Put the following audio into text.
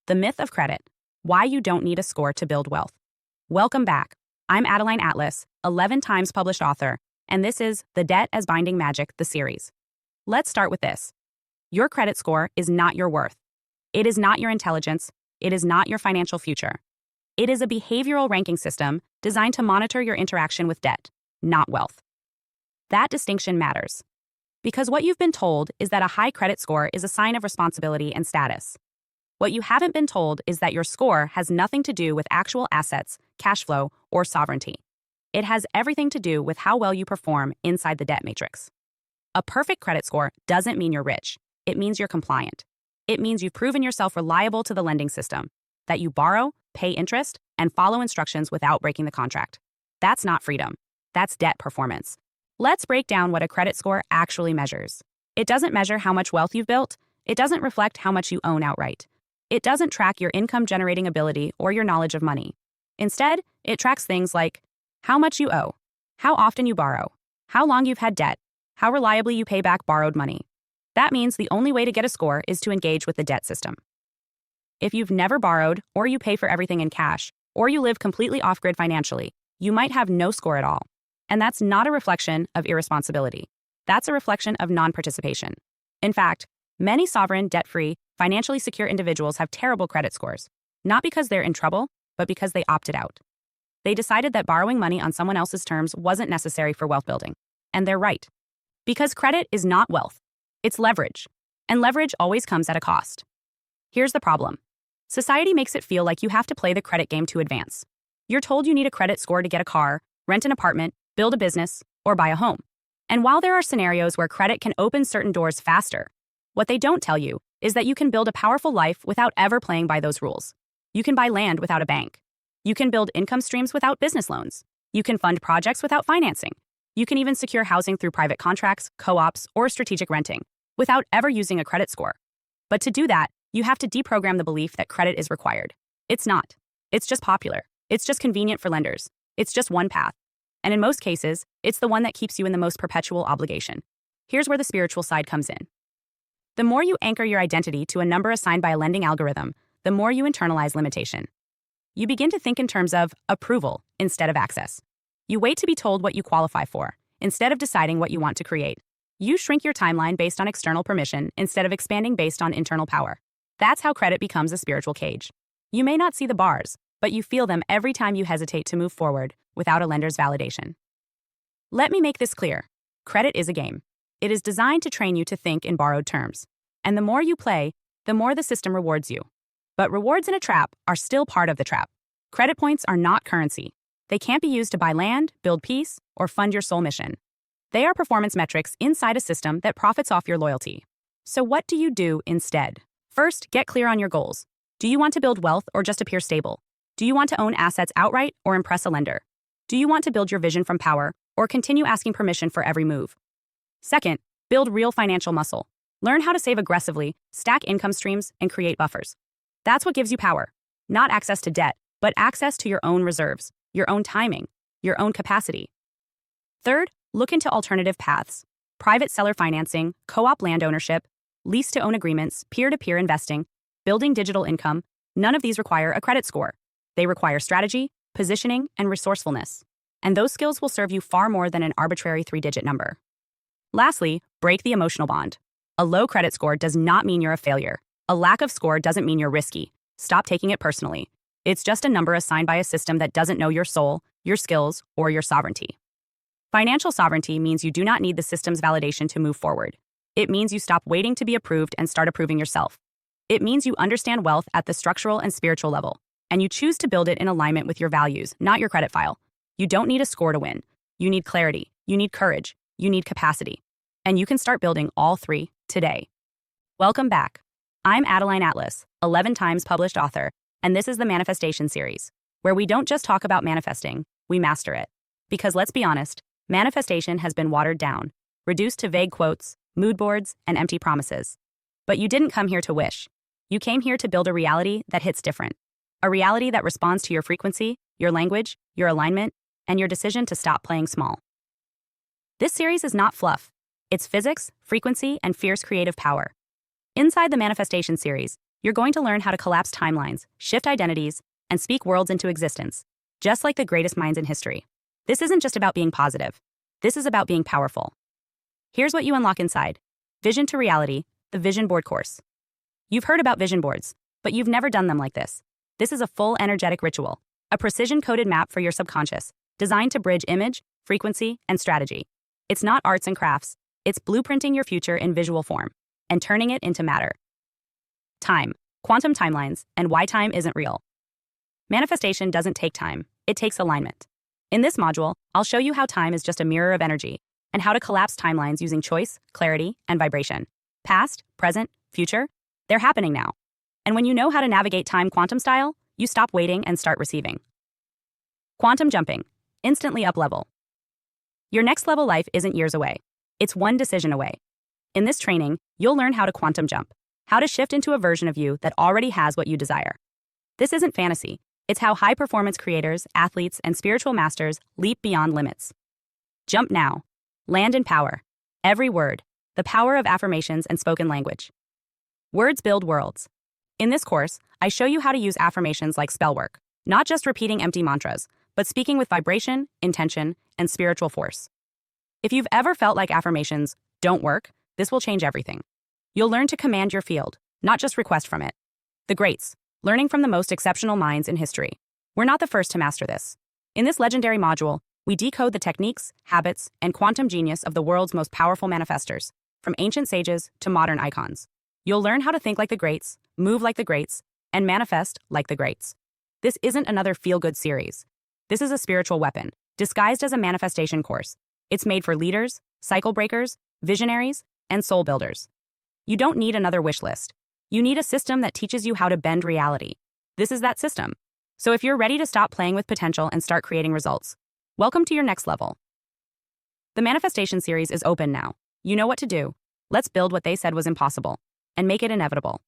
The Myth of Credit: Why You Don't Need a Score to Build Wealth. Welcome back. I'm Adeline Atlas, 11 times published author, and this is The Debt as Binding Magic, the series. Let's start with this. Your credit score is not your worth. It is not your intelligence. It is not your financial future. It is a behavioral ranking system designed to monitor your interaction with debt, not wealth. That distinction matters, because what you've been told is that a high credit score is a sign of responsibility and status. What you haven't been told is that your score has nothing to do with actual assets, cash flow, or sovereignty. It has everything to do with how well you perform inside the debt matrix. A perfect credit score doesn't mean you're rich. It means you're compliant. It means you've proven yourself reliable to the lending system, that you borrow, pay interest, and follow instructions without breaking the contract. That's not freedom. That's debt performance. Let's break down what a credit score actually measures. It doesn't measure how much wealth you've built. It doesn't reflect how much you own outright. It doesn't track your income-generating ability or your knowledge of money. Instead, it tracks things like how much you owe, how often you borrow, how long you've had debt, how reliably you pay back borrowed money. That means the only way to get a score is to engage with the debt system. If you've never borrowed, or you pay for everything in cash, or you live completely off-grid financially, you might have no score at all. And that's not a reflection of irresponsibility. That's a reflection of non-participation. In fact, many sovereign, debt-free, financially secure individuals have terrible credit scores, not because they're in trouble, but because they opted out. They decided that borrowing money on someone else's terms wasn't necessary for wealth building. And they're right. Because credit is not wealth. It's leverage. And leverage always comes at a cost. Here's the problem. Society makes it feel like you have to play the credit game to advance. You're told you need a credit score to get a car, rent an apartment, build a business, or buy a home. And while there are scenarios where credit can open certain doors faster, what they don't tell you is that you can build a powerful life without ever playing by those rules. You can buy land without a bank. You can build income streams without business loans. You can fund projects without financing. You can even secure housing through private contracts, co-ops, or strategic renting without ever using a credit score. But to do that, you have to deprogram the belief that credit is required. It's not. It's just popular. It's just convenient for lenders. It's just one path. And in most cases, it's the one that keeps you in the most perpetual obligation. Here's where the spiritual side comes in. The more you anchor your identity to a number assigned by a lending algorithm, the more you internalize limitation. You begin to think in terms of approval instead of access. You wait to be told what you qualify for, instead of deciding what you want to create. You shrink your timeline based on external permission instead of expanding based on internal power. That's how credit becomes a spiritual cage. You may not see the bars, but you feel them every time you hesitate to move forward without a lender's validation. Let me make this clear. Credit is a game. It is designed to train you to think in borrowed terms. And the more you play, the more the system rewards you. But rewards in a trap are still part of the trap. Credit points are not currency. They can't be used to buy land, build peace, or fund your soul mission. They are performance metrics inside a system that profits off your loyalty. So what do you do instead? First, get clear on your goals. Do you want to build wealth or just appear stable? Do you want to own assets outright or impress a lender? Do you want to build your vision from power or continue asking permission for every move? Second, build real financial muscle. Learn how to save aggressively, stack income streams, and create buffers. That's what gives you power. Not access to debt, but access to your own reserves, your own timing, your own capacity. Third, look into alternative paths. Private seller financing, co-op land ownership, lease-to-own agreements, peer-to-peer investing, building digital income. None of these require a credit score. They require strategy, positioning, and resourcefulness. And those skills will serve you far more than an arbitrary 3-digit number. Lastly, break the emotional bond. A low credit score does not mean you're a failure. A lack of score doesn't mean you're risky. Stop taking it personally. It's just a number assigned by a system that doesn't know your soul, your skills, or your sovereignty. Financial sovereignty means you do not need the system's validation to move forward. It means you stop waiting to be approved and start approving yourself. It means you understand wealth at the structural and spiritual level, and you choose to build it in alignment with your values, not your credit file. You don't need a score to win. You need clarity. You need courage. You need capacity. And you can start building all three today. Welcome back. I'm Adeline Atlas, 11 times published author, and this is the Manifestation series, where we don't just talk about manifesting, we master it. Because let's be honest, manifestation has been watered down, reduced to vague quotes, mood boards, and empty promises. But you didn't come here to wish. You came here to build a reality that hits different. A reality that responds to your frequency, your language, your alignment, and your decision to stop playing small. This series is not fluff. It's physics, frequency, and fierce creative power. Inside the Manifestation series, You're going to learn how to collapse timelines, shift identities, and speak worlds into existence, just like the greatest minds in history. This isn't just about being positive. This is about being powerful. Here's what you unlock inside. Vision to Reality, the Vision Board course. You've heard about vision boards, but you've never done them like this. This is a full energetic ritual, a precision-coded map for your subconscious, designed to bridge image, frequency, and strategy. It's not arts and crafts. It's blueprinting your future in visual form and turning it into matter. Time, quantum timelines, and why time isn't real. Manifestation doesn't take time. It takes alignment. In this module, I'll show you how time is just a mirror of energy and how to collapse timelines using choice, clarity, and vibration. Past, present, future, they're happening now. And when you know how to navigate time quantum style, you stop waiting and start receiving. Quantum jumping, instantly up level. Your next level life isn't years away. It's one decision away. In this training, you'll learn how to quantum jump, how to shift into a version of you that already has what you desire. This isn't fantasy. It's how high-performance creators, athletes, and spiritual masters leap beyond limits. Jump now. Land in power. Every word. The power of affirmations and spoken language. Words build worlds. In this course, I show you how to use affirmations like spell work, not just repeating empty mantras, but speaking with vibration, intention, and spiritual force. If you've ever felt like affirmations don't work, this will change everything. You'll learn to command your field, not just request from it. The greats, learning from the most exceptional minds in history. We're not the first to master this. In this legendary module, we decode the techniques, habits, and quantum genius of the world's most powerful manifestors, from ancient sages to modern icons. You'll learn how to think like the greats, move like the greats, and manifest like the greats. This isn't another feel-good series. This is a spiritual weapon, disguised as a manifestation course. It's made for leaders, cycle breakers, visionaries, and soul builders. You don't need another wish list. You need a system that teaches you how to bend reality. This is that system. So if you're ready to stop playing with potential and start creating results, welcome to your next level. The manifestation series is open now. You know what to do. Let's build what they said was impossible and make it inevitable.